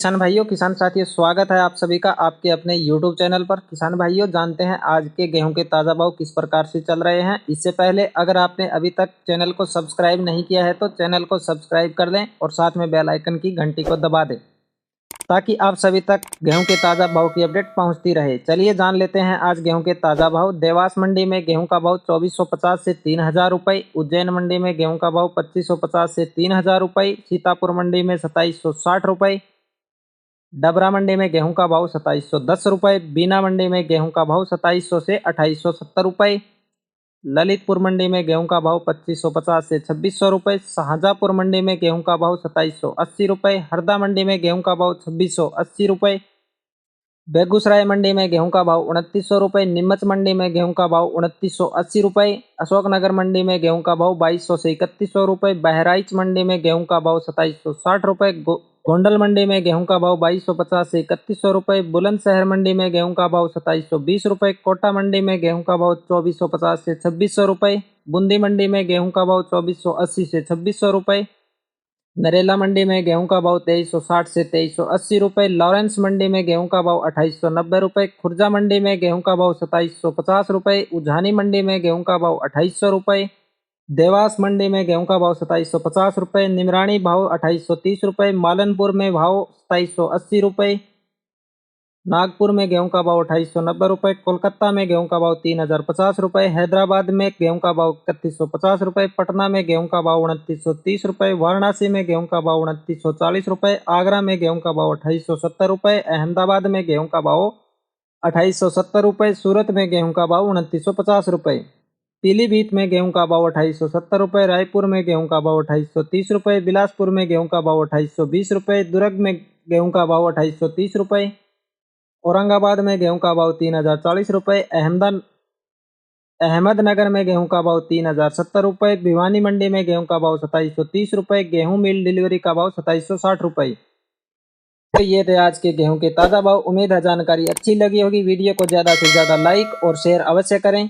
किसान भाइयों, किसान साथियों, स्वागत है आप सभी का आपके अपने YouTube चैनल पर। किसान भाइयों, जानते हैं आज के गेहूं के ताज़ा भाव किस प्रकार से चल रहे हैं। इससे पहले अगर आपने अभी तक चैनल को सब्सक्राइब नहीं किया है तो चैनल को सब्सक्राइब कर लें और साथ में बेल आइकन की घंटी को दबा दें ताकि आप सभी तक गेहूं के ताज़ा भाव की अपडेट पहुंचती रहे। चलिए जान लेते हैं आज गेहूं के ताज़ा भाव। देवास मंडी में गेहूं का भाव 2450 से 3000 रुपये, उज्जैन मंडी में गेहूं का भाव 2550 से 3000 रुपये, सीतापुर मंडी में 2760 रुपये, डबरा मंडी में गेहूं का भाव 2710 रुपये, बीना मंडी में गेहूं का भाव 2700 से 2870 रुपये, ललितपुर मंडी में गेहूं का भाव 2550 से 2600 रुपये, शाहजहाँपुर मंडी में गेहूं का भाव 2780 रुपये, हरदा मंडी में गेहूं का भाव 2680 रुपये, बेगूसराय मंडी में गेहूं का भाव 2900 रुपये, नीमच मंडी में गेहूं का भाव 2980 रुपये, अशोकनगर मंडी में गेहूं का भाव 2200 से 3100 रुपये, बहराइच मंडी में गेहूं का भाव 2760 रुपये, गोंडल मंडी में गेहूं का भाव 2250 से 3100 रुपये, बुलंदशहर मंडी में गेहूं का भाव 2720 रुपये, कोटा मंडी में गेहूं का भाव 2450 से 2600 रुपये, बूंदी मंडी में गेहूं का भाव 2480 से 2600 रुपये, नरेला मंडी में गेहूं का भाव 2360 से 2380 रुपये, लॉरेंस मंडी में गेहूं का भाव 2890 रुपये, खुर्जा मंडी में गेहूं का भाव 2750 रुपये, उझानी मंडी में गेहूं का भाव 2800 रुपये, देवास मंडी में गेहूं का भाव 2750 रुपये, निमरानी भाव 2830 रुपये, मालनपुर में भाव 2780 रुपये, नागपुर में गेहूं का भाव 2890 रुपये, कोलकाता में गेहूं का भाव 3050 रुपये, हैदराबाद में गेहूं का भाव 3150 रुपये, पटना में गेहूं का भाव 2930 रुपये, वाराणसी में गेहूं का भाव 2940 रुपये, आगरा में गेहूं का भाव 2870 रुपये, अहमदाबाद में गेहूं का भाव 2870 रुपये, सूरत में गेहूं का भाव 2950 रुपये, पीलीभीत में गेहूं का भाव 2870 रुपये, रायपुर में गेहूं का भाव 2830 रुपये, बिलासपुर में गेहूं का भाव 2820 रुपये, दुर्ग में गेहूं का भाव 2830 रुपये, औरंगाबाद में गेहूं का भाव 3040 रुपये, अहमदनगर में गेहूं का भाव 3070 रुपये, भिवानी मंडी में गेहूं का भाव 2730 रुपये, गेहूं मिल डिलीवरी का भाव 2760 रुपये। तो ये थे आज के गेहूं के ताज़ा भाव। उम्मीद है जानकारी अच्छी लगी होगी। वीडियो को ज़्यादा से ज़्यादा लाइक और शेयर अवश्य करें।